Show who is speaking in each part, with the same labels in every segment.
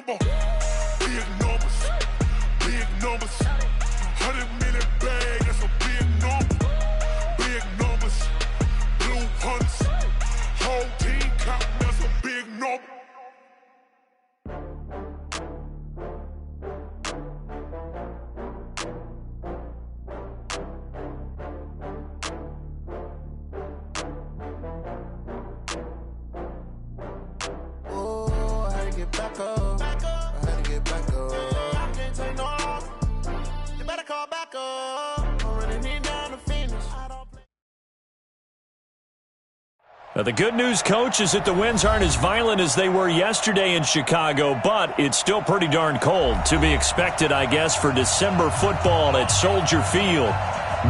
Speaker 1: number. Big numbers. Big numbers. 100-minute bag, that's a big number. Big numbers. Blue hunts. Whole team counting, that's a big number.
Speaker 2: Now, the good news, Coach, is that the winds aren't as violent as they were yesterday in Chicago, but it's still pretty darn cold. To be expected, I guess, for December football at Soldier Field.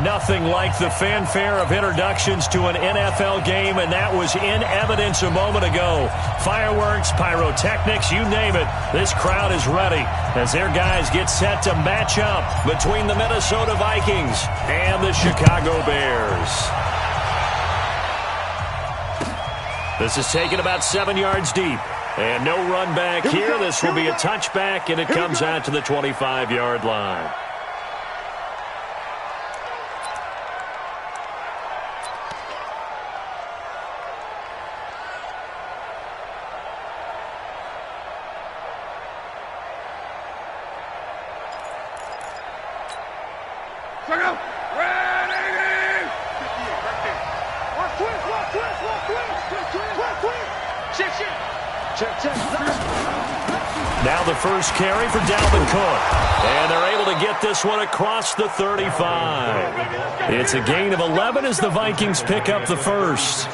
Speaker 2: Nothing like the fanfare of introductions to an NFL game, and that was in evidence a moment ago. Fireworks, pyrotechnics, you name it. This crowd is ready as their guys get set to match up between the Minnesota Vikings and the Chicago Bears. This is taken about 7 yards deep. And no run back here. This will be a touchback, and it comes out to the 25-yard line. Now the first carry for Dalvin Cook. And they're able to get this one across the 35. It's a gain of 11 as the Vikings pick up the first.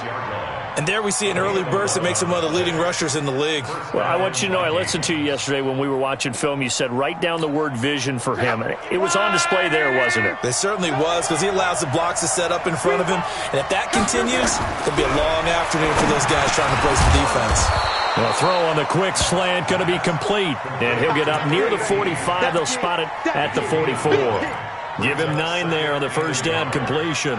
Speaker 3: And there we see an early burst that makes him one of the leading rushers in the league.
Speaker 2: Well, I want you to know, I listened to you yesterday when we were watching film. You said write down the word vision for him. It was on display there, wasn't it?
Speaker 3: It certainly was, because he allows the blocks to set up in front of him. And if that continues, it'll be a long afternoon for those guys trying to play some defense.
Speaker 2: The throw on the quick slant going to be complete. And he'll get up near the 45. They'll spot it at the 44. Give him 9 there on the first down completion.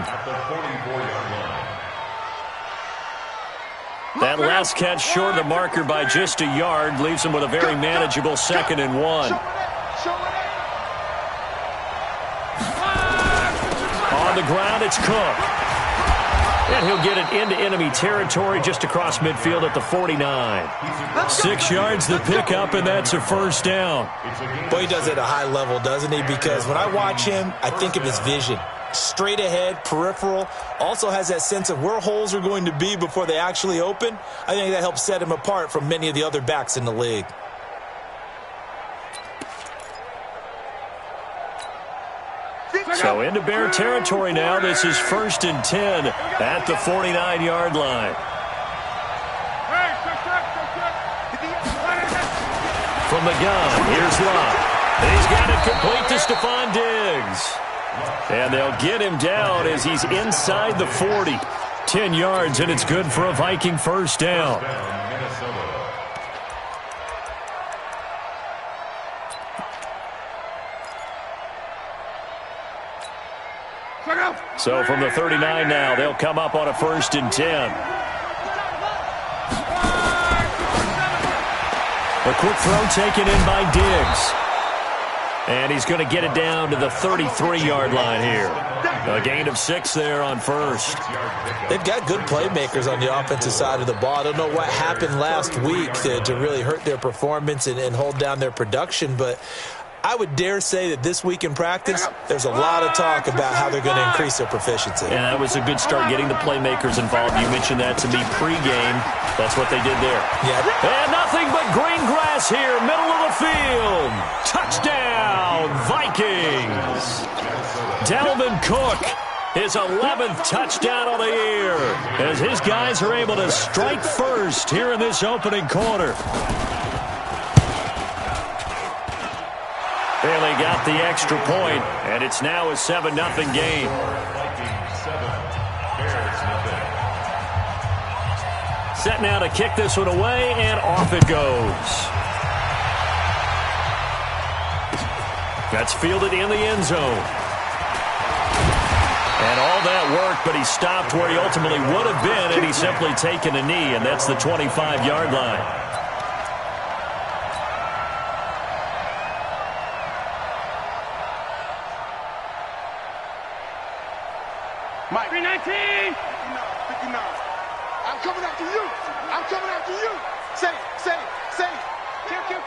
Speaker 2: That last catch short of the marker by just a yard leaves him with a very manageable 2nd and 1. On the ground, it's Cook. And he'll get it into enemy territory just across midfield at the 49. 6 yards to pick up, and that's a first down.
Speaker 3: Boy, he does it at a high level, doesn't he? Because when I watch him, I think of his vision. Straight ahead, peripheral, also has that sense of where holes are going to be before they actually open. I think that helps set him apart from many of the other backs in the league.
Speaker 2: So into Bear territory now. This is 1st and 10 at the 49-yard line. From the gun, here's Love. He's got it complete to Stephon Diggs. And they'll get him down as he's inside the 40. 10 yards, and it's good for a Viking first down. So from the 39 now, they'll come up on a 1st and 10. A quick throw taken in by Diggs. And he's going to get it down to the 33-yard line here. A gain of 6 there on first.
Speaker 3: They've got good playmakers on the offensive side of the ball. I don't know what happened last week to really hurt their performance and hold down their production, but I would dare say that this week in practice, there's a lot of talk about how they're going to increase their proficiency.
Speaker 2: And that was a good start, getting the playmakers involved. You mentioned that to me pregame. That's what they did there.
Speaker 3: Yeah.
Speaker 2: And nothing but green grass here, middle of the field. Touchdown, Vikings. Dalvin Cook, his 11th touchdown of the year, as his guys are able to strike first here in this opening quarter. Bailey got the extra point, and it's now a 7-0 game. Set now to kick this one away, and off it goes. That's fielded in the end zone. And all that work, but he stopped where he ultimately would have been, and he's simply taken a knee, and that's the 25-yard line.
Speaker 4: Mike. 319. 59. I'm coming after you. I'm coming after you. Say it.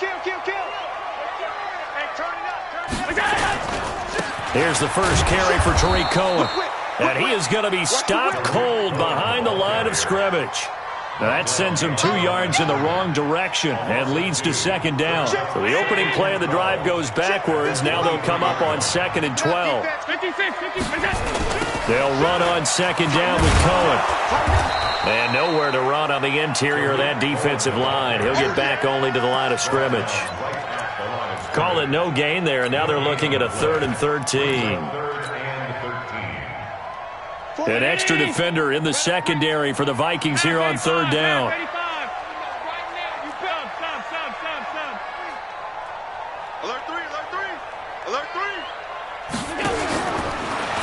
Speaker 4: Kill. Hey, turn it up.
Speaker 2: Here's the first carry for Tariq Cohen. And he is going to be stopped cold behind the line of scrimmage. Now that sends him 2 yards in the wrong direction and leads to second down. So the opening play of the drive goes backwards. Now they'll come up on 2nd and 12. They'll run on second down with Cohen. And nowhere to run on the interior of that defensive line. He'll get back only to the line of scrimmage. Call it no gain there, and now they're looking at a 3rd and 13. An extra defender in the secondary for the Vikings here on 3rd down.
Speaker 4: Alert 3.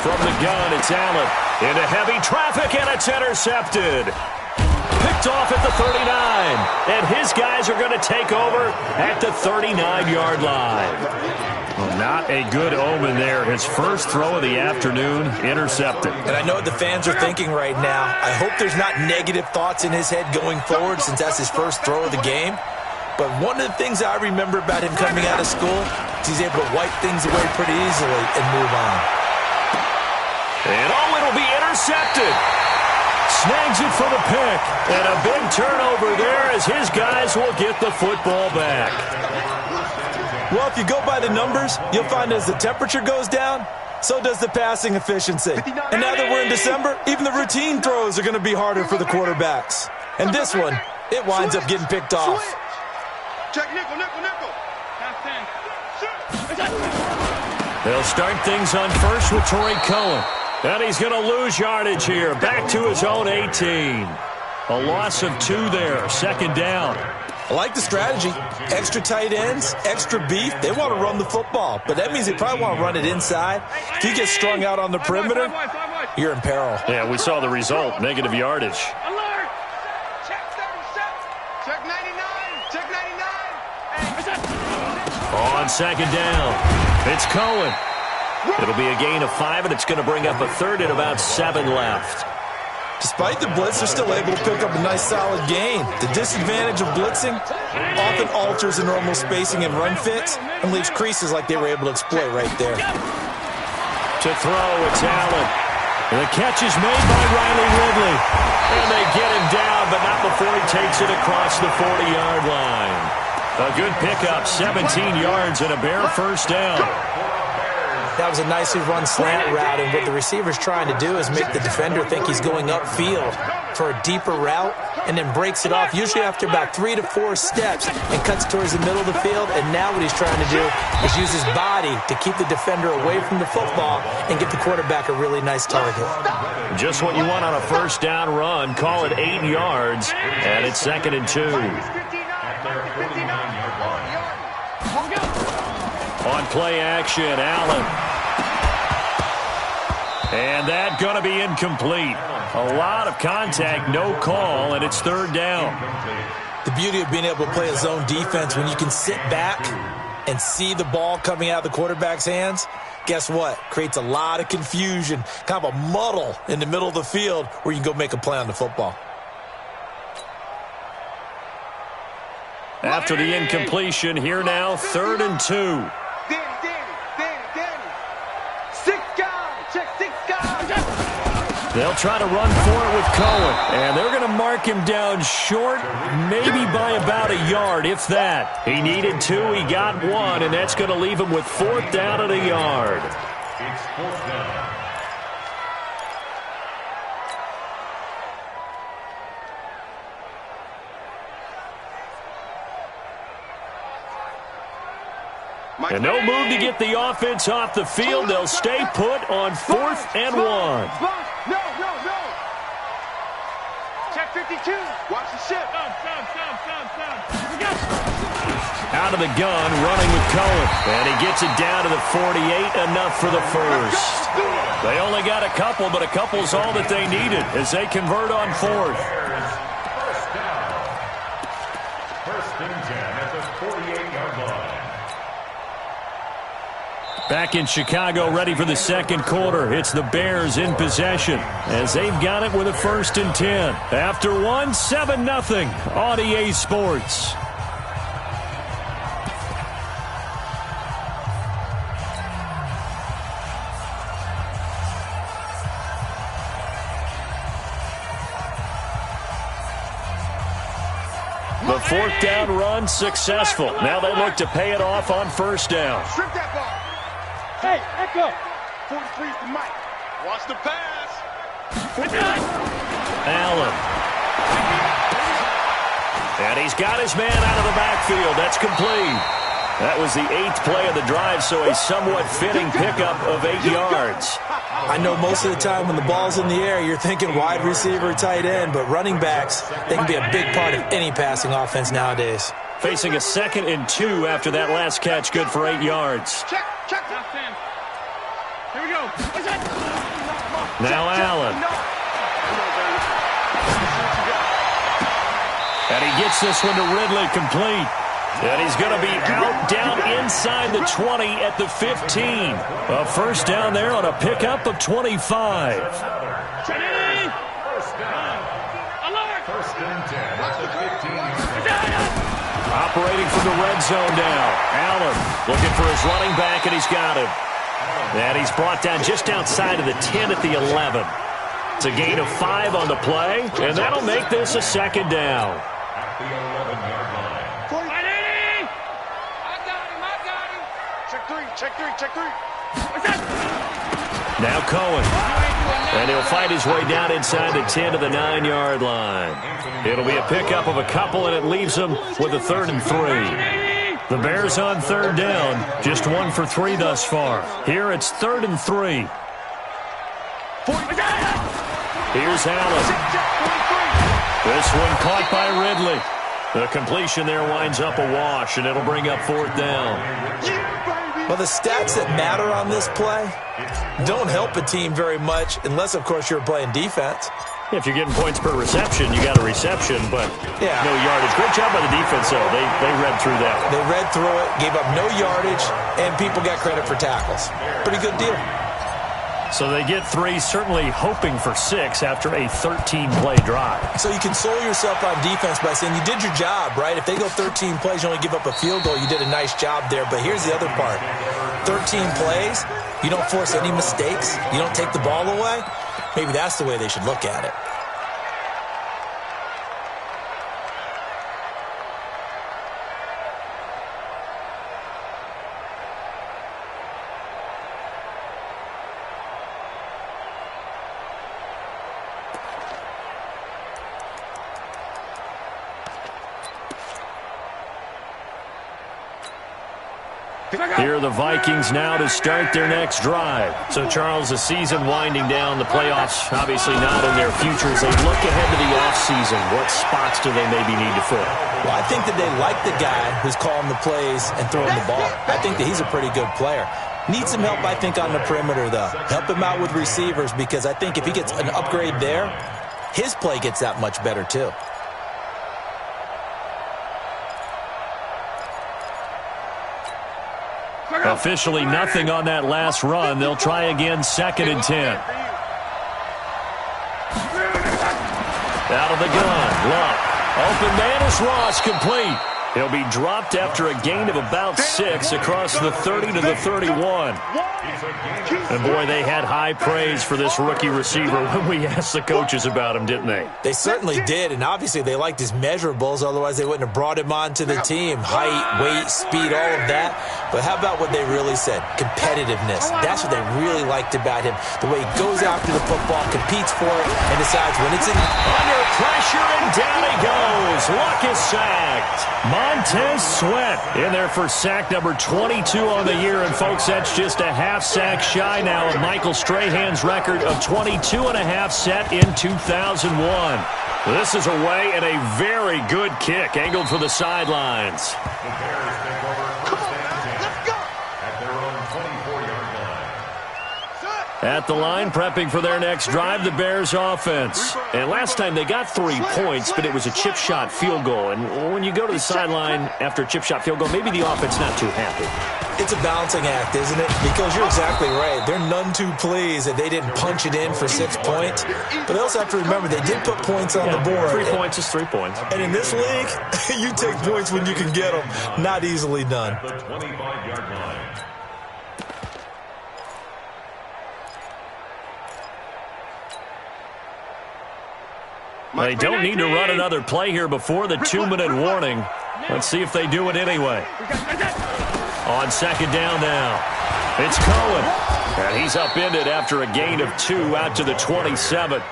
Speaker 2: From the gun, it's Allen. Into heavy traffic, and it's intercepted. Picked off at the 39. And his guys are going to take over at the 39-yard line. Well, not a good omen there. His first throw of the afternoon, intercepted.
Speaker 3: And I know what the fans are thinking right now. I hope there's not negative thoughts in his head going forward since that's his first throw of the game. But one of the things I remember about him coming out of school is he's able to wipe things away pretty easily and move on.
Speaker 2: And it'll be intercepted. Snags it for the pick. And a big turnover there as his guys will get the football back.
Speaker 3: Well, if you go by the numbers, you'll find as the temperature goes down, so does the passing efficiency. And now that we're in December, even the routine throws are going to be harder for the quarterbacks. And this one, it winds up getting picked off.
Speaker 4: Check nickel.
Speaker 2: They'll start things on first with Tariq Cohen. And he's going to lose yardage here. Back to his own 18. A loss of 2 there. 2nd down.
Speaker 3: I like the strategy. Extra tight ends, extra beef. They want to run the football, but that means they probably want to run it inside. If you get strung out on the perimeter, you're in peril.
Speaker 2: Yeah, we saw the result. Negative yardage.
Speaker 4: Alert! Check 37. Check 99.
Speaker 2: On 2nd down, it's Cohen. It'll be a gain of 5, and it's going to bring up a 3rd and about 7 left.
Speaker 3: Despite the blitz, they're still able to pick up a nice solid gain. The disadvantage of blitzing often alters the normal spacing and run fits and leaves creases like they were able to exploit right there.
Speaker 2: To throw, it's Allen. And the catch is made by Riley Ridley. And they get him down, but not before he takes it across the 40-yard line. A good pickup, 17 yards and a bare first down.
Speaker 3: That was a nicely run slant route, and what the receiver's trying to do is make the defender think he's going upfield for a deeper route and then breaks it off, usually after about 3 to 4 steps, and cuts towards the middle of the field. And now what he's trying to do is use his body to keep the defender away from the football and get the quarterback a really nice target.
Speaker 2: Just what you want on a first down run. Call it 8 yards, and it's 2nd and 2. On play action, Allen. And that going to be incomplete. A lot of contact, no call, and it's 3rd down.
Speaker 3: The beauty of being able to play a zone defense when you can sit back and see the ball coming out of the quarterback's hands, guess what? Creates a lot of confusion, kind of a muddle in the middle of the field where you can go make a play on the football.
Speaker 2: After the incompletion, here now, 3rd and 2. They'll try to run for it with Cohen, and they're going to mark him down short, maybe by about a yard, if that. He needed 2, he got 1, and that's going to leave him with 4th down and a yard.
Speaker 1: It's 4th down.
Speaker 2: And no move to get the offense off the field. They'll stay put on 4th and 1.
Speaker 4: No. Check 52. Watch the ship.
Speaker 2: Out of the gun, running with Cohen. And he gets it down to the 48, enough for the first. They only got a couple, but a couple's all that they needed as they convert on 4th.
Speaker 1: First down. 1st and 10 at the 48-yard line.
Speaker 2: Back in Chicago, ready for the second quarter. It's the Bears in possession as they've got it with a 1st and 10. After 7-0 on EA Sports. The 4th down run successful. Now they look to pay it off on 1st down.
Speaker 4: Strip that ball. Hey, echo. 43's the mic. Watch the pass.
Speaker 2: Allen. And he's got his man out of the backfield. That's complete. That was the 8th play of the drive, so a somewhat fitting pickup of 8 yards.
Speaker 3: I know most of the time when the ball's in the air, you're thinking wide receiver, tight end, but running backs, they can be a big part of any passing offense nowadays.
Speaker 2: Facing a 2nd and 2 after that last catch, good for 8 yards.
Speaker 4: Check. Here we go.
Speaker 2: Now Allen. And he gets this one to Ridley complete. And he's going to be out down inside the 20 at the 15. A 1st down there on a pickup of 25. Operating from the red zone now. Allen looking for his running back, and he's got him. And he's brought down just outside of the 10 at the 11. It's a gain of 5 on the play, and that'll make this a 2nd down.
Speaker 4: Check three.
Speaker 2: Now Cohen. And he'll fight his way down inside the 10 to the 9-yard line. It'll be a pickup of a couple, and it leaves them with a 3rd and 3. The Bears on 3rd down, just 1 for 3 thus far. Here it's 3rd and 3. Here's Allen. This one caught by Ridley. The completion there winds up a wash, and it'll bring up 4th down.
Speaker 3: Well, the stats that matter on this play don't help a team very much unless, of course, you're playing defense.
Speaker 2: If you're getting points per reception, you got a reception, but no yardage. Great job by the defense, though. They read through that.
Speaker 3: They read through it, gave up no yardage, and people got credit for tackles. Pretty good deal.
Speaker 2: So they get 3, certainly hoping for 6 after a 13-play drive.
Speaker 3: So you console yourself on defense by saying you did your job, right? If they go 13 plays, you only give up a field goal, you did a nice job there. But here's the other part. 13 plays, you don't force any mistakes, you don't take the ball away. Maybe that's the way they should look at it.
Speaker 2: Here are the Vikings now to start their next drive. So, Charles, the season winding down, the playoffs obviously not in their future. As they look ahead to the offseason, what spots do they maybe need to fill?
Speaker 3: Well, I think that they like the guy who's calling the plays and throwing the ball. I think that he's a pretty good player. Needs some help, I think, on the perimeter, though. Help him out with receivers, because I think if he gets an upgrade there, his play gets that much better, too.
Speaker 2: Officially nothing on that last run. They'll try again, 2nd and 10. Out of the gun, Luck. Open man is Ross, complete. He'll be dropped after a gain of about 6 across the 30 to the 31. And, boy, they had high praise for this rookie receiver when we asked the coaches about him, didn't they?
Speaker 3: They certainly did, and obviously they liked his measurables. Otherwise, they wouldn't have brought him onto the team. Height, weight, speed, all of that. But how about what they really said? Competitiveness. That's what they really liked about him. The way he goes after the football, competes for it, and decides when it's in.
Speaker 2: Under pressure, and down he goes. Luck is sacked. Montez Sweat in there for sack number 22 on the year. And, folks, that's just a half sack shy now of Michael Strahan's record of 22.5 set in 2001. This is away and a very good kick angled for the sidelines. At the line, prepping for their next drive, the Bears offense. And last time they got 3 points, but it was a chip shot field goal. And when you go to the sideline after a chip shot field goal, maybe the offense not too happy.
Speaker 3: It's a balancing act, isn't it? Because you're exactly right. They're none too pleased that they didn't punch it in for 6 points. But they also have to remember they did put points on the board.
Speaker 2: 3 points is 3 points.
Speaker 3: And in this league, you take points when you can get them. Not easily done.
Speaker 1: The 25-yard line.
Speaker 2: They don't need to run another play here before the 2-minute warning. Let's see if they do it anyway. On second down now, it's Cohen. And he's upended after a gain of 2 out to the 27.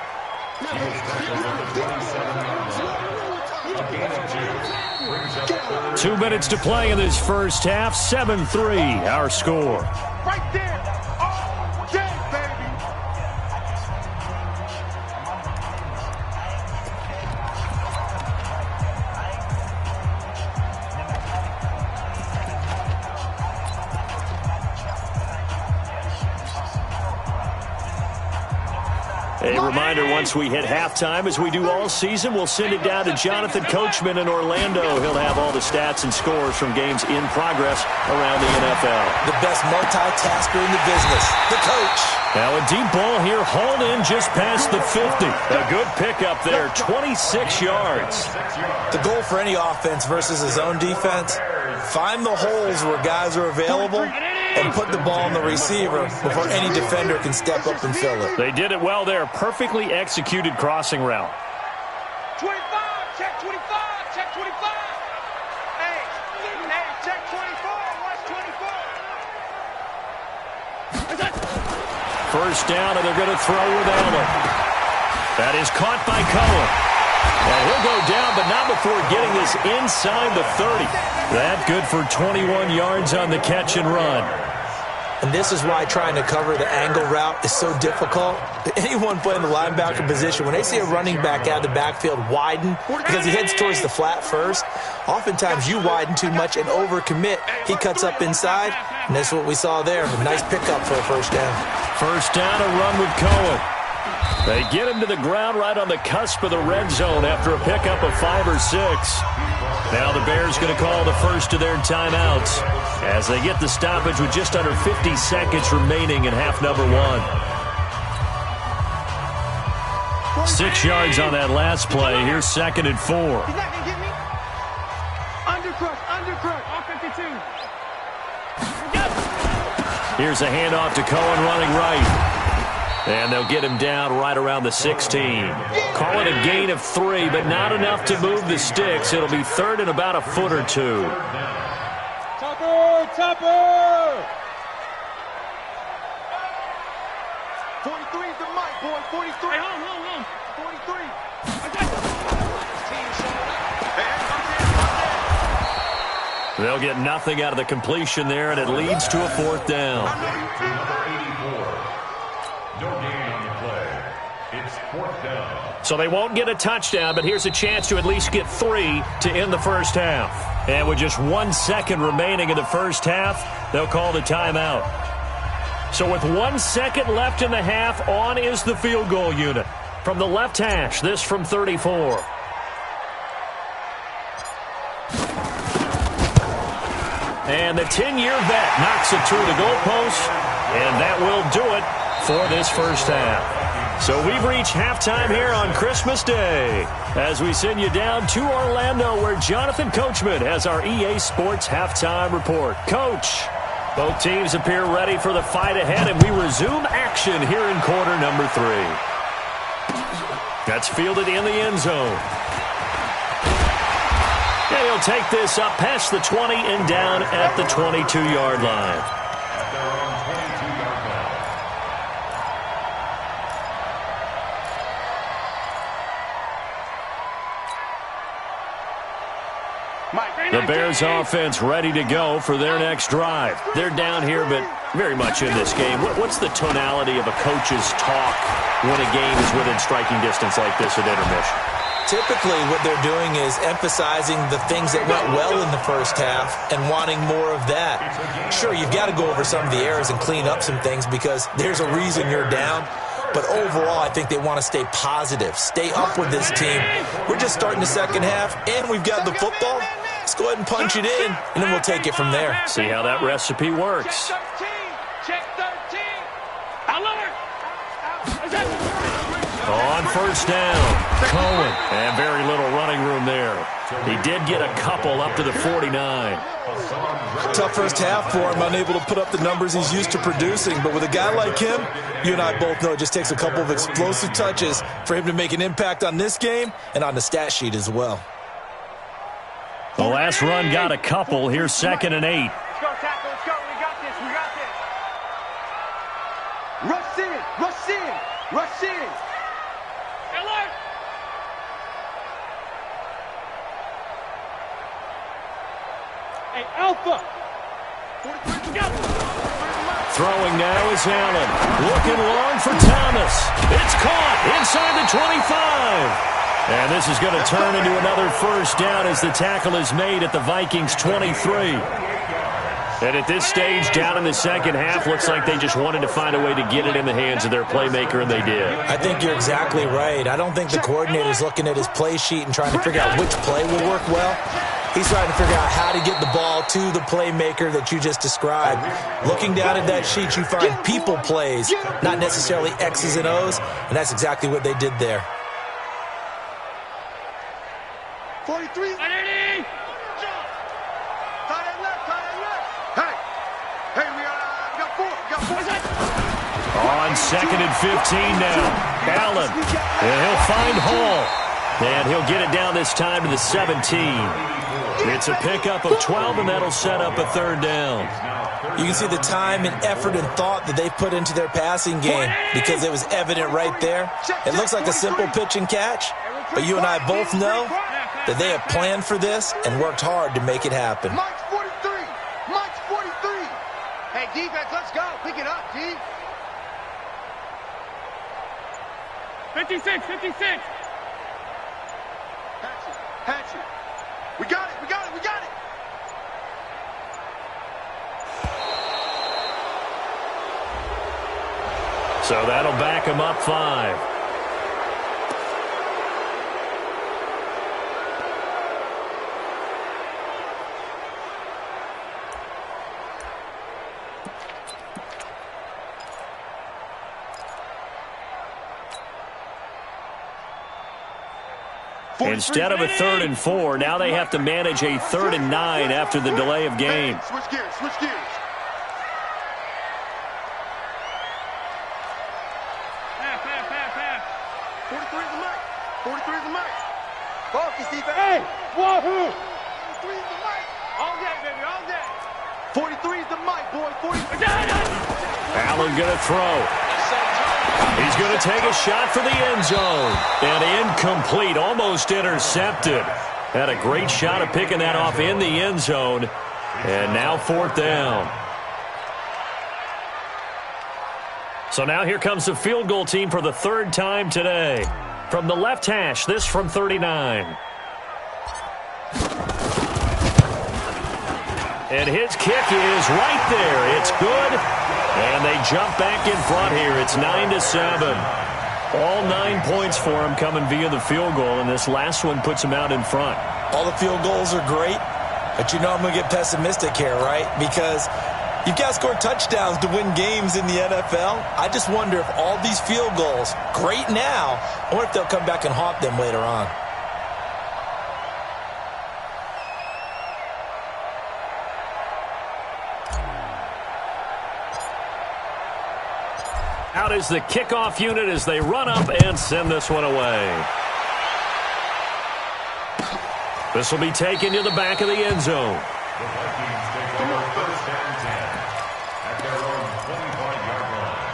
Speaker 2: Two minutes to play in this first half. 7-3, our score.
Speaker 4: Right there. All day, baby.
Speaker 2: A reminder, once we hit halftime, as we do all season, we'll send it down to Jonathan Coachman in Orlando. He'll have all the stats and scores from games in progress around the NFL.
Speaker 3: The best multitasker in the business, the coach.
Speaker 2: Now a deep ball here, hauled in just past the 50. A good pickup there, 26 yards.
Speaker 3: The goal for any offense versus his own defense, find the holes where guys are available and put the ball on the receiver before any defender can step up and fill it.
Speaker 2: They did it well there. Perfectly executed crossing route.
Speaker 4: 25, check 25, check 25. Hey, check 24, watch 24.
Speaker 2: First down, and they're going to throw with Allen. That is caught by Cohen. And he'll go down, but not before getting this inside the 30. That good for 21 yards on the catch and run.
Speaker 3: And this is why trying to cover the angle route is so difficult. Anyone playing the linebacker position, when they see a running back out of the backfield widen because he heads towards the flat first, oftentimes you widen too much and overcommit. He cuts up inside, and that's what we saw there. A nice pickup for a first down.
Speaker 2: First down, a run with Cohen. They get him to the ground right on the cusp of the red zone after a pickup of 5 or 6. Now the Bears going to call the first of their timeouts as they get the stoppage with just under 50 seconds remaining in half number 1. 6 yards on that last play. Here's 2nd and 4.
Speaker 4: He's not going to get me. Undercrush, all 52.
Speaker 2: Here's a handoff to Cohen running right. And they'll get him down right around the 16. Call it a gain of 3, but not enough to move the sticks. It'll be 3rd and about a foot or 2.
Speaker 4: Topper! 43 is the mic, boy. 43. Hey, hold. 43.
Speaker 2: They'll get nothing out of the completion there, and it leads to a 4th down.
Speaker 1: No gain on the play. It's 4th down.
Speaker 2: So they won't get a touchdown, but here's a chance to at least get 3 to end the first half. And with just 1 second remaining in the first half, they'll call the timeout. So with 1 second left in the half, on is the field goal unit. From the left hash, this from 34. And the 10-year vet knocks it through the goalpost, and that will do it for this first half. So we've reached halftime here on Christmas Day as we send you down to Orlando where Jonathan Coachman has our EA Sports halftime report. Coach, both teams appear ready for the fight ahead, and we resume action here in quarter number 3. That's fielded in the end zone. And he'll take this up past the 20 and down at the 22-yard line. The Bears offense ready to go for their next drive. They're down here, but very much in this game. What's the tonality of a coach's talk when a game is within striking distance like this at intermission?
Speaker 3: Typically, what they're doing is emphasizing the things that went well in the first half and wanting more of that. Sure, you've got to go over some of the errors and clean up some things because there's a reason you're down. But overall, I think they want to stay positive, stay up with this team. We're just starting the second half, and we've got the football. Let's go ahead and punch it in, and then we'll take it from there.
Speaker 2: See how that recipe works.
Speaker 4: Check 13. Alert.
Speaker 2: On first down, Cohen. And very little running room there. He did get a couple up to the 49.
Speaker 3: Tough first half for him, unable to put up the numbers he's used to producing. But with a guy like him, you and I both know it just takes a couple of explosive touches for him to make an impact on this game and on the stat sheet as well.
Speaker 2: The last run got a couple. Here's 2nd and 8.
Speaker 4: Let's go, tackle. Let's go. We got this. We got this. Rush in. Rush in. Rush in. Alert. Hey, Alpha. 43, go.
Speaker 2: Throwing now is Allen. Looking long for Thomas. It's caught inside the 25. And this is going to turn into another first down as the tackle is made at the Vikings 23. And at this stage, down in the second half, looks like they just wanted to find a way to get it in the hands of their playmaker, and they did.
Speaker 3: I think you're exactly right. I don't think the coordinator's looking at his play sheet and trying to figure out which play will work well. He's trying to figure out how to get the ball to the playmaker that you just described. Looking down at that sheet, you find people plays, not necessarily X's and O's, and that's exactly what they did there.
Speaker 4: 43. Underneath. Tight end left. Tight end left. Hey, we got four. We got four.
Speaker 2: On 2nd and 15 now. Allen. And he'll find Hall. And he'll get it down this time to the 17. It's a pickup of 12, and that'll set up a 3rd down.
Speaker 3: You can see the time and effort and thought that they put into their passing game because it was evident right there. It looks like a simple pitch and catch, but you and I both know that they have planned for this and worked hard to make it happen.
Speaker 4: Mike's 43. Mike's 43. Hey, defense, let's go. Pick it up, D. 56. Hatch it. We got it.
Speaker 2: So that'll back him up 5. Instead of a 3rd and 4, now they have to manage a 3rd and 9 after the delay of game.
Speaker 4: Switch gears. Half. 43 is the mic. Focus, defense. Hey, wahoo! 43 is the mic. All day, baby, all day. 43 is the mic, boy. 43.
Speaker 2: Allen going to throw. He's going to take a shot for the end zone. And incomplete, almost intercepted. Had a great shot of picking that off in the end zone. And now 4th down. So now here comes the field goal team for the 3rd time today. From the left hash, this from 39. And his kick is right there. It's good. And they jump back in front here. It's 9-7. All 9 points for him coming via the field goal, and this last one puts him out in front.
Speaker 3: All the field goals are great, but you know I'm going to get pessimistic here, right? Because you've got to score touchdowns to win games in the NFL. I just wonder if all these field goals, great now, I wonder if they'll come back and haunt them later on.
Speaker 2: Out is the kickoff unit as they run up and send this one away. This will be taken to the back of the end zone.
Speaker 1: The Vikings take over 1st and 10 at their own 25-yard line.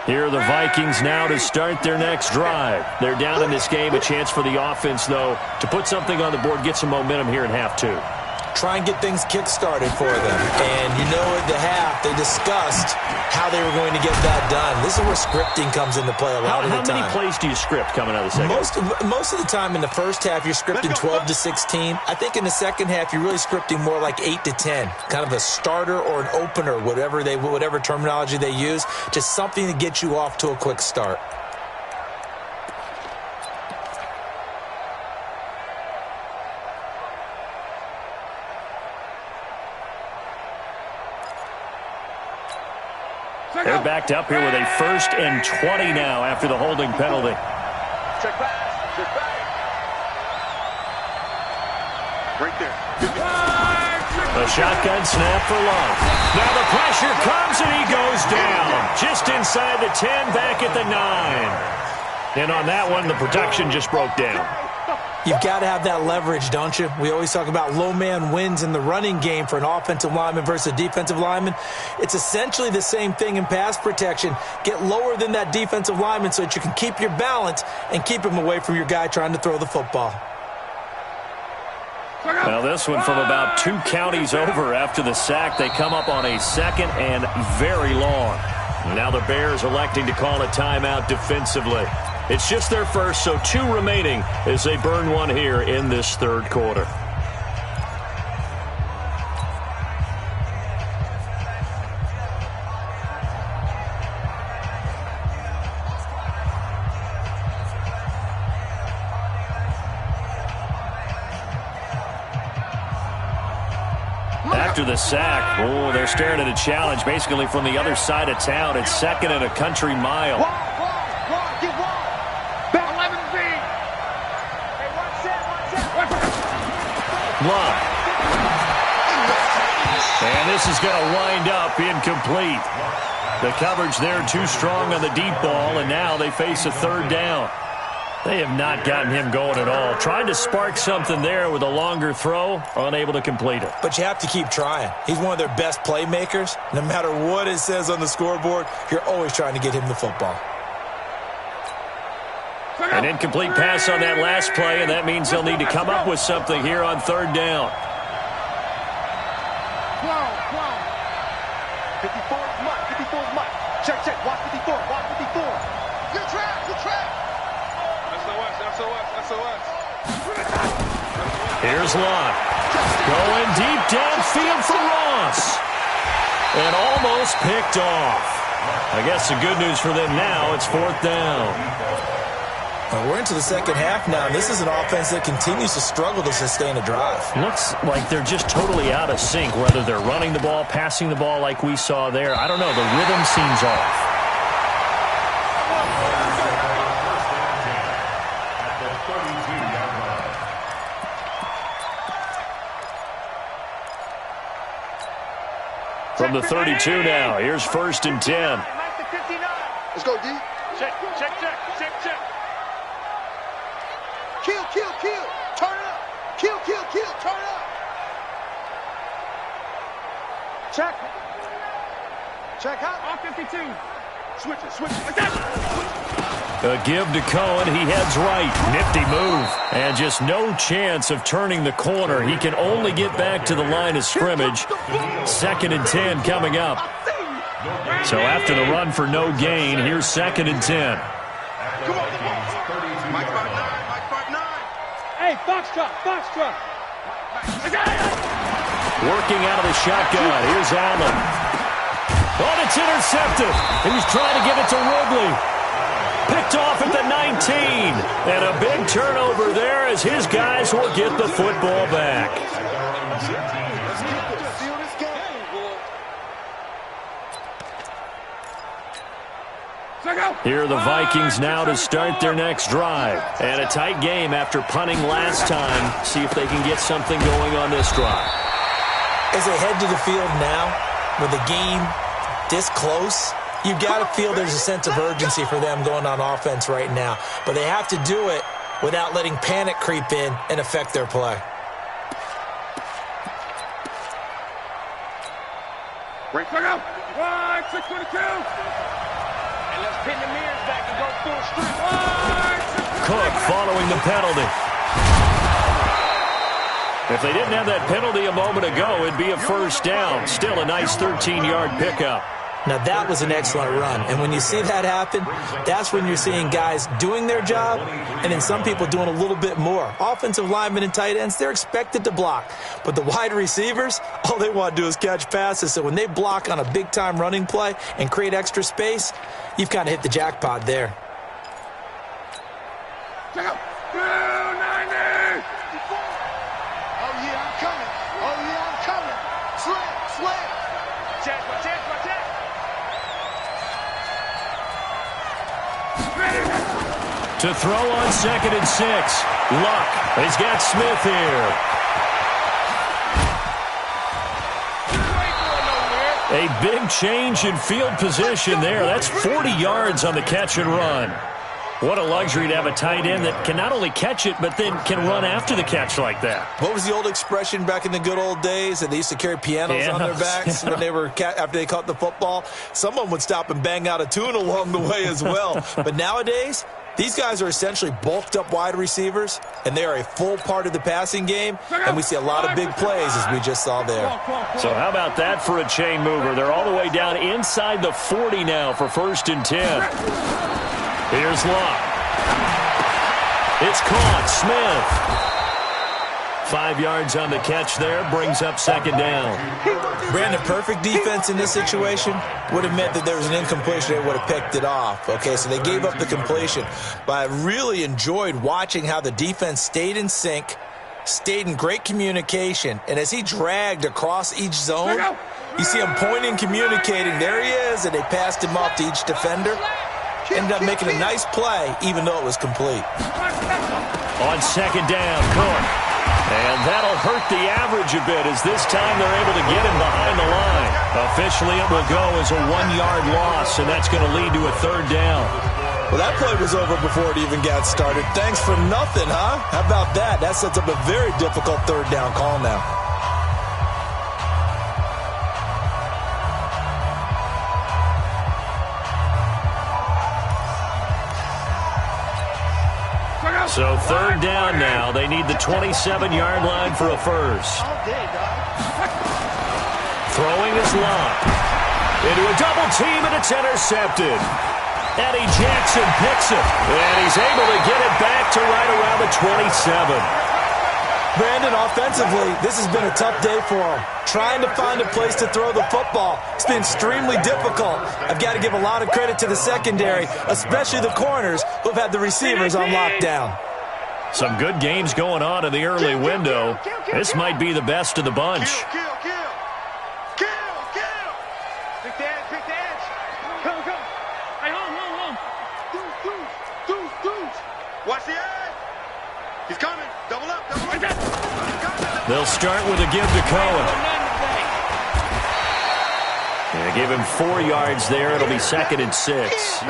Speaker 2: Here are the Vikings now to start their next drive. They're down in this game. A chance for the offense, though, to put something on the board, get some momentum here in half 2.
Speaker 3: try and get things kick-started for them. And you know at the half, they discussed how they were going to get that done. This is where scripting comes into play a lot of the time.
Speaker 2: How many plays do you script coming out of the second half?
Speaker 3: Most of the time in the first half, you're scripting 12 to 16. I think in the second half, you're really scripting more like 8 to 10. Kind of a starter or an opener, whatever terminology they use. Just something to get you off to a quick start.
Speaker 2: They're backed up here with a 1st and 20 now after the holding penalty.
Speaker 4: Check pass. Check back. Right there.
Speaker 2: A shotgun snap for Love. Now the pressure comes and he goes down. Just inside the 10, back at the 9. And on that one, the protection just broke down.
Speaker 3: You've got to have that leverage, don't you? We always talk about low man wins in the running game for an offensive lineman versus a defensive lineman. It's essentially the same thing in pass protection. Get lower than that defensive lineman so that you can keep your balance and keep him away from your guy trying to throw the football.
Speaker 2: Now this one from about 2 counties over after the sack. They come up on a 2nd and very long. Now the Bears electing to call a timeout defensively. It's just their first, so 2 remaining as they burn one here in this 3rd quarter. After the sack, they're staring at a challenge basically from the other side of town. It's 2nd and a country mile. Love. And this is going to wind up incomplete. The coverage there too strong on the deep ball, and now they face a 3rd down. They have not gotten him going at all. Trying to spark something there with a longer throw, unable to complete it.
Speaker 3: But you have to keep trying. He's one of their best playmakers. No matter what it says on the scoreboard, you're always trying to get him the football.
Speaker 2: An incomplete pass on that last play, and that means they'll need to come up with something here on 3rd down.
Speaker 4: 54 is Mike. 54 is Mike. Check, check. Watch 54. Watch 54. Good trap. Good trap. SOS.
Speaker 2: Here's Love. Going deep downfield for Ross. And almost picked off. I guess the good news for them now, it's 4th down.
Speaker 3: Well, we're into the second half now. This is an offense that continues to struggle to sustain a drive.
Speaker 2: Looks like they're just totally out of sync, whether they're running the ball, passing the ball like we saw there. I don't know. The rhythm seems off. From the 32 now, here's 1st and 10.
Speaker 4: Let's go, D. Check. Kill. Turn it up. Kill. Turn it up. Check out. On 52. Switch it.
Speaker 2: A give to Cohen. He heads right. Nifty move. And just no chance of turning the corner. He can only get back to the line of scrimmage. 2nd and 10 coming up. So after the run for no gain, here's 2nd and 10.
Speaker 4: Come on. Mike 5'9".
Speaker 5: Hey, Foxtrot.
Speaker 2: Working out of the shotgun. Here's Allen. Oh, it's intercepted. He's trying to give it to Ridley. Picked off at the 19. And a big turnover there as his guys will get the football back. Here are the Vikings now to start their next drive. And a tight game after punting last time. See if they can get something going on this drive.
Speaker 3: As they head to the field now, with the game this close, you've got to feel there's a sense of urgency for them going on offense right now. But they have to do it without letting panic creep in and affect their play.
Speaker 5: Break it up. 622.
Speaker 4: And let's pin the mirrors back and go full street.
Speaker 2: Cook following the penalty. If they didn't have that penalty a moment ago, it'd be a first down. Still a nice 13-yard pickup.
Speaker 3: Now, that was an excellent run. And when you see that happen, that's when you're seeing guys doing their job and then some people doing a little bit more. Offensive linemen and tight ends, they're expected to block. But the wide receivers, all they want to do is catch passes. So when they block on a big-time running play and create extra space, you've kind of hit the jackpot there.
Speaker 4: Check out. 290. Oh, yeah, I'm coming. Oh, yeah, I'm coming. Slam. Check.
Speaker 2: To throw on 2nd and 6. Luck. He's got Smith here. A big change in field position there. That's 40 yards on the catch and run. What a luxury to have a tight end that can not only catch it, but then can run after the catch like that.
Speaker 3: What was the old expression back in the good old days that they used to carry pianos on their backs when they were after they caught the football? Someone would stop and bang out a tune along the way as well. But nowadays, these guys are essentially bulked up wide receivers, and they are a full part of the passing game, and we see a lot of big plays as we just saw there.
Speaker 2: So how about that for a chain mover? They're all the way down inside the 40 now for 1st and 10. Here's Luck. It's caught. Smith. 5 yards on the catch there. Brings up 2nd down.
Speaker 3: Brandon, perfect defense in this situation would have meant that there was an incompletion. They would have picked it off. Okay, so they gave up the completion. But I really enjoyed watching how the defense stayed in sync, stayed in great communication. And as he dragged across each zone, you see him pointing, communicating. There he is, and they passed him off to each defender. Ended up making a nice play, even though it was complete.
Speaker 2: On 2nd down, Cook. And that'll hurt the average a bit as this time they're able to get him behind the line. Officially, it will go as a 1-yard loss, and that's going to lead to a 3rd down.
Speaker 3: Well, that play was over before it even got started. Thanks for nothing, huh? How about that? That sets up a very difficult 3rd down call now.
Speaker 2: So 3rd down now. They need the 27-yard line for a first. Throwing is Luck. Into a double team, and it's intercepted. Eddie Jackson picks it, and he's able to get it back to right around the 27.
Speaker 3: Brandon, offensively, this has been a tough day for him. Trying to find a place to throw the football. It's been extremely difficult. I've got to give a lot of credit to the secondary, especially the corners who've had the receivers on lockdown.
Speaker 2: Some good games going on in the early window. This might be the best of the bunch.
Speaker 4: Kill. Pick the edge. Come. Hey, home. Deuce. Watch the edge. He's coming. Double up.
Speaker 2: They'll start with a give to Cohen. Yeah, give him 4 yards there. It'll be 2nd and 6.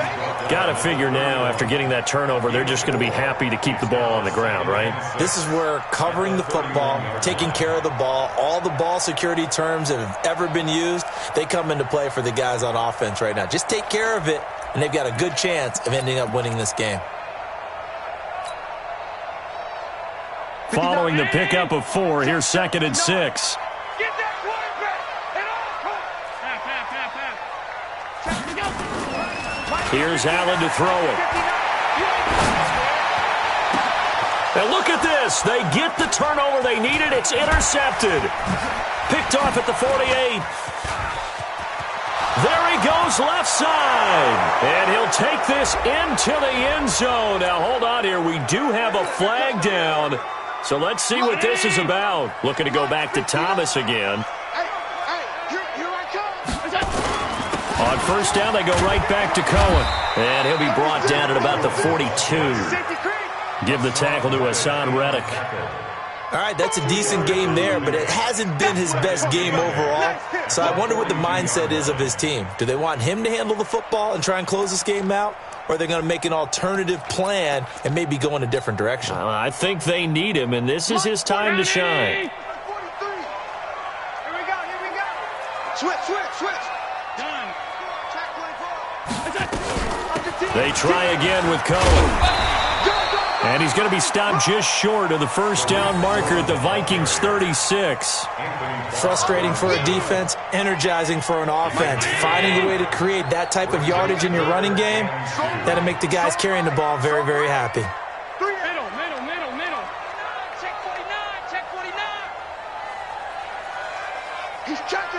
Speaker 2: Got to figure now, after getting that turnover, they're just going to be happy to keep the ball on the ground, right?
Speaker 3: This is where covering the football, taking care of the ball, all the ball security terms that have ever been used, they come into play for the guys on offense right now. Just take care of it, and they've got a good chance of ending up winning this game.
Speaker 2: Following the pickup of 4, here's 2nd and 6.
Speaker 4: Get that quarterback.
Speaker 2: Here's Allen to throw it. And look at this. They get the turnover they needed. It's intercepted. Picked off at the 48. There he goes left side. And he'll take this into the end zone. Now, hold on here. We do have a flag down. So let's see what this is about. Looking to go back to Thomas again. On 1st down, they go right back to Cohen. And he'll be brought down at about the 42. Give the tackle to Hassan Reddick.
Speaker 3: All right, that's a decent game there, but it hasn't been his best game overall. So I wonder what the mindset is of his team. Do they want him to handle the football and try and close this game out? Or are they going to make an alternative plan and maybe go in a different direction?
Speaker 2: I think they need him, and this is his time to shine.
Speaker 4: Here we go. Switch. Done.
Speaker 2: They try again with Cohen. And he's going to be stopped just short of the first down marker at the Vikings 36.
Speaker 3: Frustrating for a defense, energizing for an offense. Finding a way to create that type of yardage in your running game, that'll make the guys carrying the ball very, very happy.
Speaker 5: Middle.
Speaker 4: Check 49, check 49. He's checking.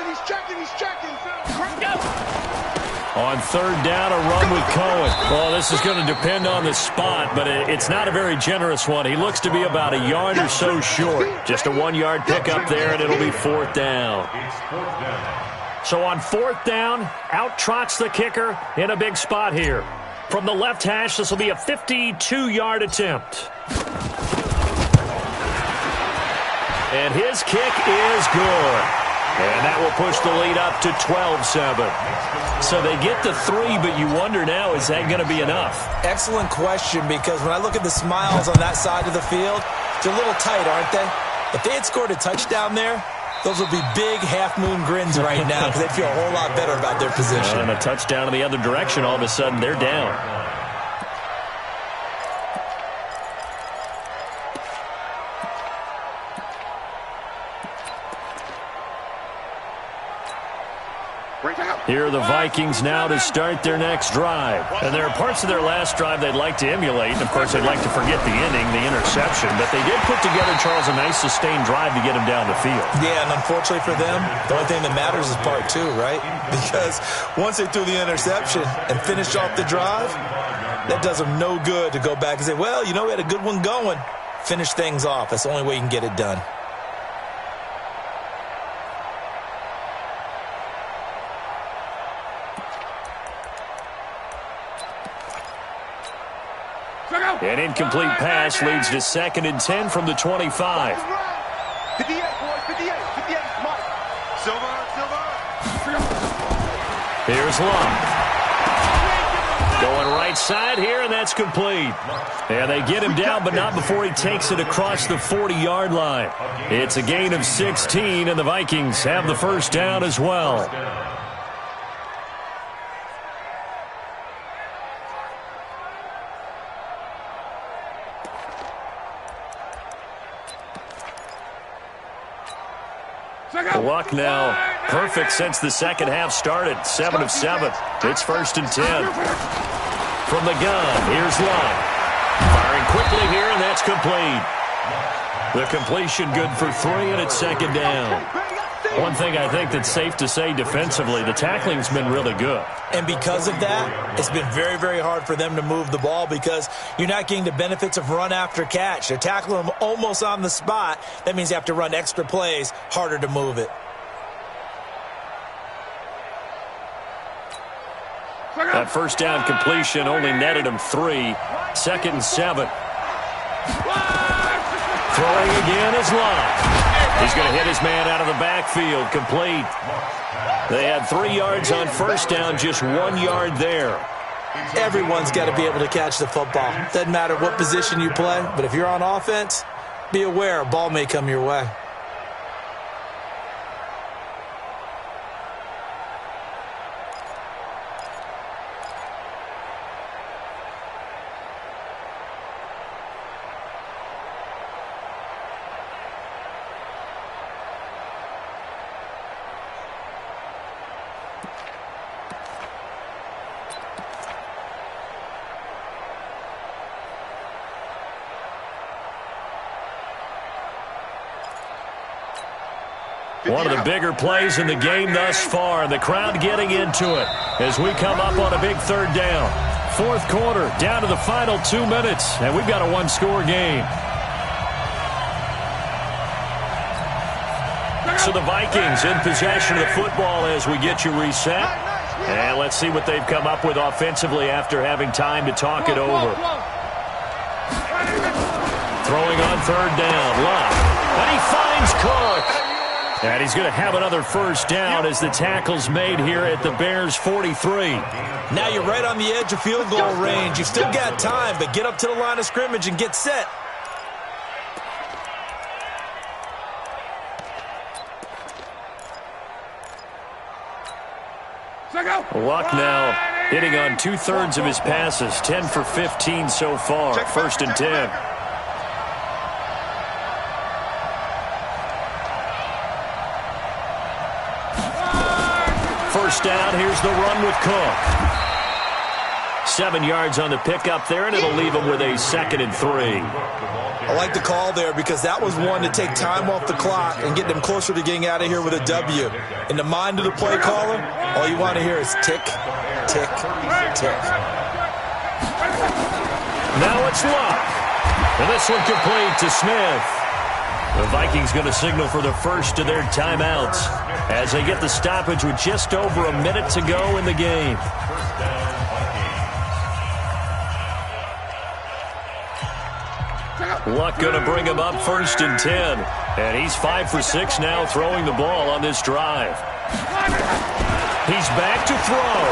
Speaker 2: On third down, a run with Cohen. Well, this is going to depend on the spot, but it's not a very generous one. He looks to be about a yard or so short. Just a 1-yard pickup there, and it'll be fourth down. So on fourth down, out trots the kicker in a big spot here. From the left hash, this will be a 52-yard attempt. And his kick is good. And that will push the lead up to 12-7. So they get the 3, but you wonder now, is that going to be enough?
Speaker 3: Excellent question, because when I look at the smiles on that side of the field, they're a little tight, aren't they? If they had scored a touchdown there, those would be big half-moon grins right now because they'd feel a whole lot better about their position.
Speaker 2: And a touchdown in the other direction, all of a sudden they're down. Here are the Vikings now to start their next drive. And there are parts of their last drive they'd like to emulate. And, of course, they'd like to forget the ending, the interception. But they did put together, Charles, a nice sustained drive to get him down the field.
Speaker 3: Yeah, and unfortunately for them, the only thing that matters is part 2, right? Because once they threw the interception and finished off the drive, that does them no good to go back and say, well, you know, we had a good one going. Finish things off. That's the only way you can get it done.
Speaker 2: An incomplete pass leads to 2nd and 10 from the 25.
Speaker 4: 58, boys, 58, Mike. Silver.
Speaker 2: Here's Love. Going right side here, and that's complete. And they get him down, but not before he takes it across the 40-yard line. It's a gain of 16, and the Vikings have the first down as well. Luck now perfect since the second half started. 7 of 7. It's 1st and 10. From the gun, here's Luck. Firing quickly here, and that's complete. The completion good for 3, and it's 2nd down. One thing I think that's safe to say defensively, the tackling's been really good.
Speaker 3: And because of that, it's been very, very hard for them to move the ball because you're not getting the benefits of run after catch. They're tackling them almost on the spot. That means you have to run extra plays, harder to move it.
Speaker 2: That first down completion only netted him 3. 2nd and 7. Throwing again is Love. He's going to hit his man out of the backfield. Complete. They had 3 yards on first down, just 1 yard there.
Speaker 3: Everyone's got to be able to catch the football. Doesn't matter what position you play, but if you're on offense, be aware a ball may come your way.
Speaker 2: One of the bigger plays in the game thus far. The crowd getting into it as we come up on a big 3rd down. 4th quarter, down to the final 2 minutes, and we've got a 1-score game. So the Vikings in possession of the football as we get you reset. And let's see what they've come up with offensively after having time to talk it over. Throwing on 3rd down, Love. And he finds Cook. And he's going to have another first down as the tackle's made here at the Bears' 43.
Speaker 3: Now you're right on the edge of field goal range. You've still got time, but get up to the line of scrimmage and get set.
Speaker 2: Luck now hitting on 2/3 of his passes, 10 for 15 so far. First and 10. First down, here's the run with Cook. 7 yards on the pickup there, and it'll leave him with a 2nd and 3.
Speaker 3: I like the call there because that was one to take time off the clock and get them closer to getting out of here with a W. In the mind of the play caller, all you want to hear is tick, tick, tick.
Speaker 2: Now it's Luck. And this one complete to Smith. The Vikings going to signal for the first of their timeouts as they get the stoppage with just over a minute to go in the game. Luck going to bring him up first and 10. And he's 5 for 6 now throwing the ball on this drive. He's back to throw.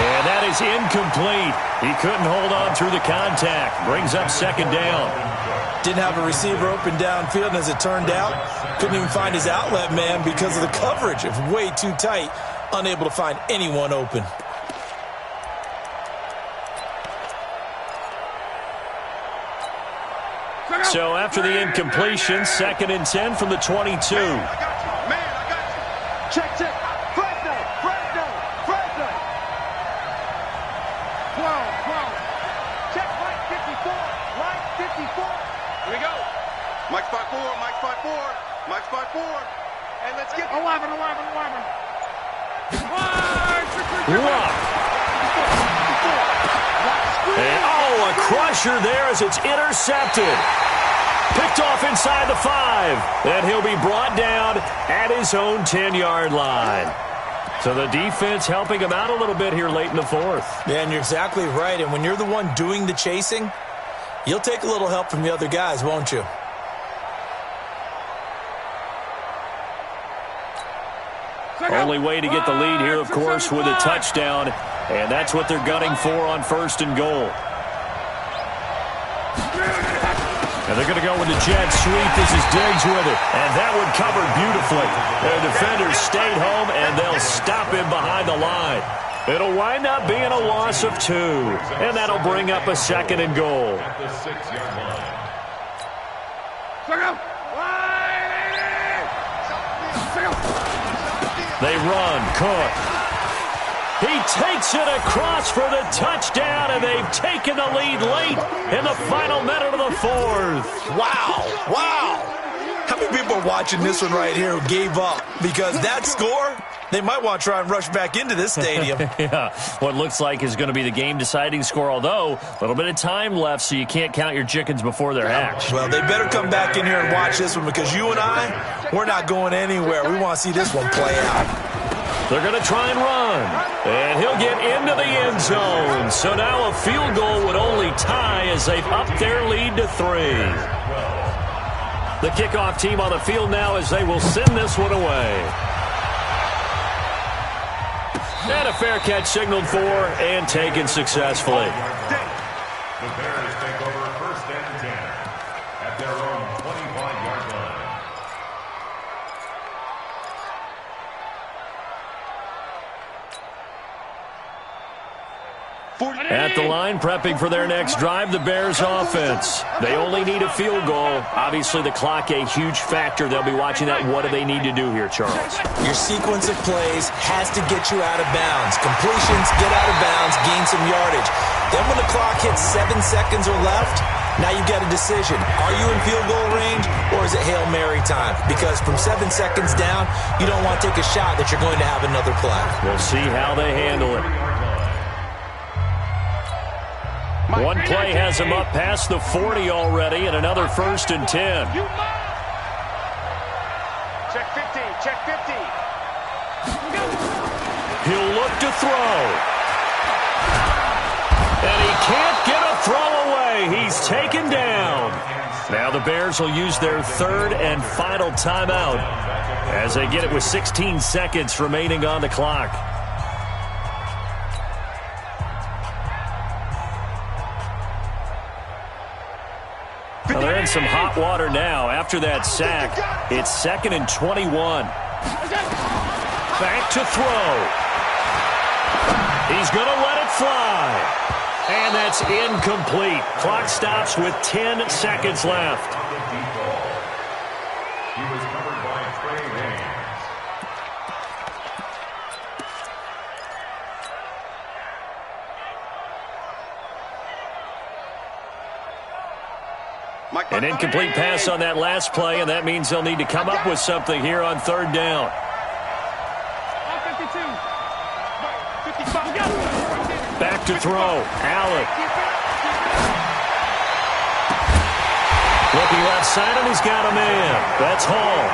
Speaker 2: And that is incomplete. He couldn't hold on through the contact. Brings up 2nd down.
Speaker 3: Didn't have a receiver open downfield, and as it turned out, couldn't even find his outlet man because of the coverage. It's way too tight, unable to find anyone open.
Speaker 2: So after the incompletion, 2nd and 10 from the 22.
Speaker 4: Man, I got you. Check, check. Fresno, Fresno, Fresno. 12. Check Mike 54. Mike 54. Here we go. Mike 54, Mike 54, Mike 54. And let's get 11.
Speaker 2: Luck. And, a crusher there as it's intercepted. Picked off inside the 5. And he'll be brought down at his own 10-yard line. So the defense helping him out a little bit here late in the 4th.
Speaker 3: Yeah, and you're exactly right. And when you're the one doing the chasing, you'll take a little help from the other guys, won't you?
Speaker 2: Only way to get the lead here, of course, with a touchdown. And that's what they're gunning for on 1st and goal. And they're going to go with the jet sweep. This is Diggs with it. And that one covered beautifully. Their defenders stayed home, and they'll stop him behind the line. It'll wind up being a loss of 2. And that'll bring up a 2nd and goal. They run. Cook. He takes it across for the touchdown, and they've taken the lead late in the final minute of the 4th.
Speaker 3: Wow. How many people are watching this one right here who gave up? Because that score, they might want to try and rush back into this stadium.
Speaker 2: Yeah, what looks like is going to be the game-deciding score, although a little bit of time left, so you can't count your chickens before they're hatched.
Speaker 3: Well, they better come back in here and watch this one because you and I, we're not going anywhere. We want to see this one play out.
Speaker 2: They're going to try and run, and he'll get into the end zone. So now a field goal would only tie as they've upped their lead to 3. The kickoff team on the field now as they will send this one away. And a fair catch signaled for and taken successfully.
Speaker 1: The Bears take over 1st and 10 at their own 25-yard line.
Speaker 2: At the line, prepping for their next drive, the Bears offense. They only need a field goal. Obviously, the clock a huge factor. They'll be watching that. What do they need to do here, Charles?
Speaker 3: Your sequence of plays has to get you out of bounds. Completions, get out of bounds, gain some yardage. Then when the clock hits 7 seconds or left, now you've got a decision. Are you in field goal range, or is it Hail Mary time? Because from 7 seconds down, you don't want to take a shot that you're going to have another play.
Speaker 2: We'll see how they handle it. One play has him up past the 40 already, and another 1st and 10.
Speaker 5: Check 50, check 50.
Speaker 2: He'll look to throw. And he can't get a throw away. He's taken down. Now the Bears will use their 3rd and final timeout as they get it with 16 seconds remaining on the clock. Well, they're in some hot water now. After that sack, it's 2nd and 21. Back to throw. He's going to let it fly. And that's incomplete. Clock stops with 10 seconds left.
Speaker 6: He was covered by Trey Haynes.
Speaker 2: An incomplete pass on that last play, and that means they'll need to come up with something here on third down.
Speaker 5: 52. 55.
Speaker 2: Back to throw. Allen. Looking left side, and he's got a man. That's Hall.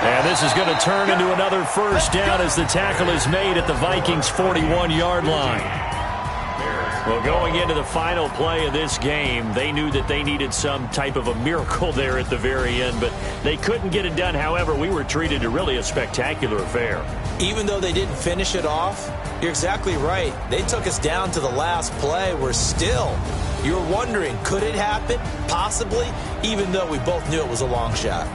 Speaker 2: And this is going to turn into another first down as the tackle is made at the Vikings' 41-yard line. Well, going into the final play of this game, they knew that they needed some type of a miracle there at the very end, but they couldn't get it done. However, we were treated to really a spectacular affair.
Speaker 3: Even though they didn't finish it off, you're exactly right. They took us down to the last play. We're still, you're wondering, could it happen? Possibly, even though we both knew it was a long shot.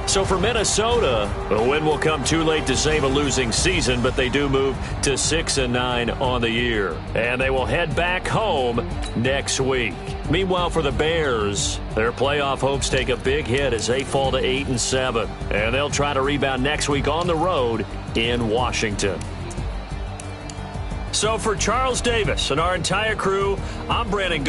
Speaker 2: So for Minnesota, a win will come too late to save a losing season, but they do move to 6-9 on the year. And they will head back home next week. Meanwhile, for the Bears, their playoff hopes take a big hit as they fall to 8-7. And they'll try to rebound next week on the road in Washington. So for Charles Davis and our entire crew, I'm Brandon